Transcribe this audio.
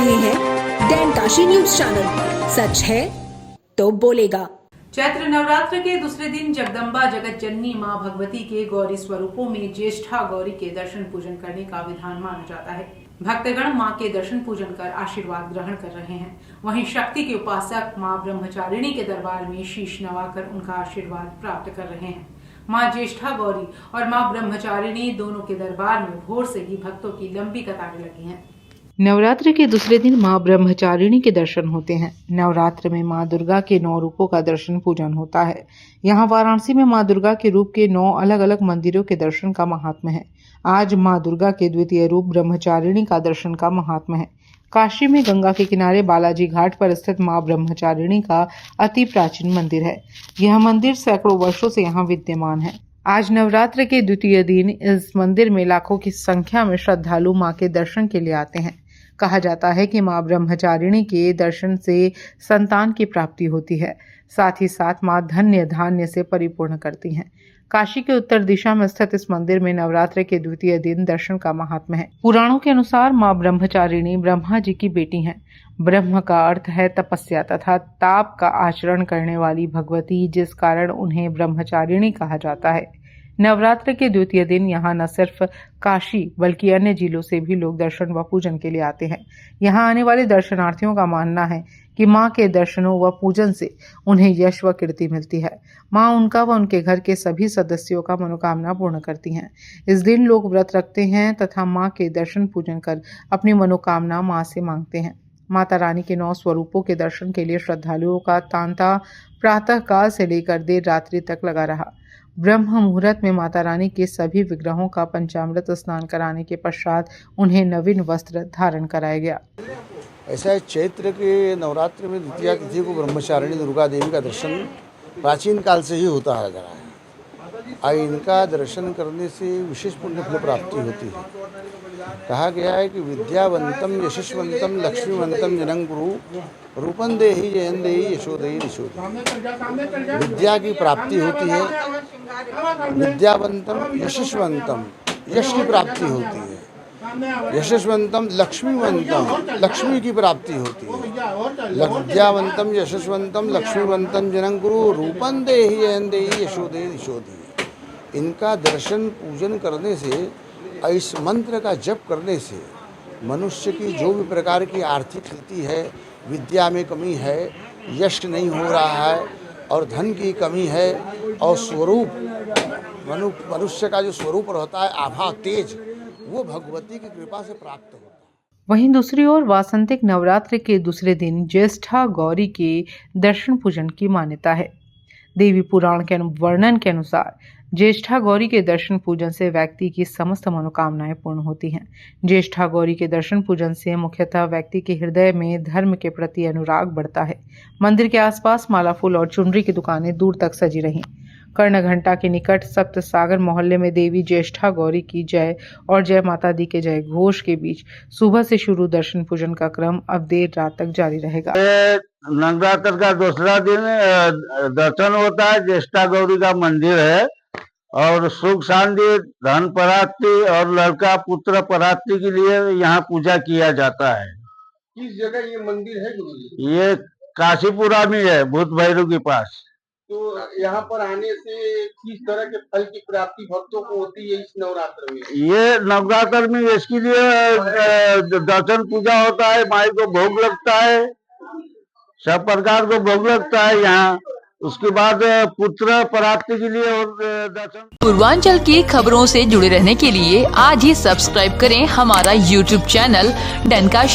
रहे हैं डैनकाशी news channel, सच है तो बोलेगा। चैत्र नवरात्र के दूसरे दिन जगदम्बा जगत जननी मां भगवती के गौरी स्वरूपों में ज्येष्ठा गौरी के दर्शन पूजन करने का विधान माना जाता है। भक्तगण मां के दर्शन पूजन कर आशीर्वाद ग्रहण कर रहे हैं। वहीं शक्ति के उपासक मां ब्रह्मचारिणी के दरबार में शीश नवाकर उनका आशीर्वाद प्राप्त कर रहे हैं। मां ज्येष्ठा गौरी और मां ब्रह्मचारिणी दोनों के दरबार में भोर से ही भक्तों की लंबी कतारें लगी हैं। नवरात्र के दूसरे दिन मां ब्रह्मचारिणी के दर्शन होते हैं। नवरात्र में मां दुर्गा के 9 रूपों का दर्शन पूजन होता है। यहाँ वाराणसी में मां दुर्गा के रूप के 9 अलग अलग मंदिरों के दर्शन का महात्म्य है। आज मां दुर्गा के द्वितीय रूप ब्रह्मचारिणी का दर्शन का महात्म्य है। काशी में गंगा के किनारे बालाजी घाट पर स्थित मां ब्रह्मचारिणी का अति प्राचीन मंदिर है। यह मंदिर सैकड़ों वर्षों से यहाँ विद्यमान है। आज नवरात्र के द्वितीय दिन इस मंदिर में लाखों की संख्या में श्रद्धालु मां के दर्शन के लिए आते हैं। कहा जाता है कि मां ब्रह्मचारिणी के दर्शन से संतान की प्राप्ति होती है। साथ ही साथ मां धन्य धान्य से परिपूर्ण करती हैं। काशी के उत्तर दिशा में स्थित इस मंदिर में नवरात्र के द्वितीय दिन दर्शन का महात्म्य है। पुराणों के अनुसार मां ब्रह्मचारिणी ब्रह्मा जी की बेटी हैं। ब्रह्म का अर्थ है तपस्या तथा ताप का आचरण करने वाली भगवती, जिस कारण उन्हें ब्रह्मचारिणी कहा जाता है। नवरात्र के द्वितीय दिन यहाँ न सिर्फ काशी बल्कि अन्य जिलों से भी लोग दर्शन व पूजन के लिए आते हैं। यहाँ आने वाले दर्शनार्थियों का मानना है कि मां के दर्शनों व पूजन से उन्हें यश व कीर्ति मिलती है। मां उनका व उनके घर के सभी सदस्यों का मनोकामना पूर्ण करती हैं। इस दिन लोग व्रत रखते हैं तथा मां के दर्शन पूजन कर अपनी मनोकामना मां से मांगते हैं। माता रानी के 9 स्वरूपों के दर्शन के लिए श्रद्धालुओं का तांता प्रातः काल से लेकर देर रात्रि तक लगा रहा। ब्रह्म मुहूर्त में माता रानी के सभी विग्रहों का पंचामृत स्नान कराने के पश्चात उन्हें नवीन वस्त्र धारण कराया गया। ऐसा है, चैत्र के नवरात्र में द्वितीया तिथि को ब्रह्मचारिणी दुर्गा देवी का दर्शन प्राचीन काल से ही होता आ रहा है और इनका दर्शन करने से विशेष पुण्य फल प्राप्ति होती है। कहा गया है कि विद्यावंतम यशस्वंतम लक्ष्मीवंतम जनं कुरु रूपं देहि जयं देहि यशो देहि दिशो देहि। विद्या की प्राप्ति होती है, विद्यावंतम यशस्वंतम यश की प्राप्ति होती है, यशस्वंतम लक्ष्मीवंतम लक्ष्मी की प्राप्ति होती है। विद्यावंतम यशस्वंतम लक्ष्मीवंतम जनं कुरु रूपं देहि जयं देहि यशो देहि दिशो देहि। इनका दर्शन पूजन करने से, इस मंत्र का जप करने से मनुष्य की जो भी प्रकार की आर्थिक स्थिति है, विद्या में कमी है, यश नहीं हो रहा है और धन की कमी है और स्वरूप मनुष्य का जो स्वरूप रहता है आभा तेज, वो भगवती की कृपा से प्राप्त होता है। वहीं दूसरी ओर वासंतिक नवरात्र के दूसरे दिन ज्येष्ठा गौरी के दर्शन पूजन की मान्यता है। देवी पुराण के वर्णन के अनुसार ज्येष्ठा गौरी के दर्शन पूजन से व्यक्ति की समस्त मनोकामनाएं पूर्ण होती हैं। ज्येष्ठा गौरी के दर्शन पूजन से मुख्यतः व्यक्ति के हृदय में धर्म के प्रति अनुराग बढ़ता है। मंदिर के आसपास माला फूल और चुनरी की दुकानें दूर तक सजी रहीं। कर्ण घंटा के निकट सप्त सागर मोहल्ले में देवी ज्येष्ठा गौरी की जय और जय माता दी के जय घोष के बीच सुबह से शुरू दर्शन पूजन का क्रम अब देर रात तक जारी रहेगा। नवरात्र का दूसरा दिन दर्शन होता है। ज्येष्ठा गौरी का मंदिर है और सुख शांति धन प्राप्ति और लड़का पुत्र प्राप्ति के लिए यहाँ पूजा किया जाता है। किस जगह ये मंदिर है गुरुजी? ये काशीपुरा में है, भूत भैरव के पास। तो यहाँ पर आने से किस तरह के फल की प्राप्ति भक्तों को होती है इस नवरात्र में? ये नवरात्र में इसके लिए दर्शन पूजा होता है, माई को भोग लगता है, सब प्रकार को भोग लगता है यहाँ। उसके बाद पुत्र प्राप्ति के लिए और दर्शन। पूर्वांचल की खबरों से जुड़े रहने के लिए आज ही सब्सक्राइब करें हमारा YouTube चैनल डैनकाशी।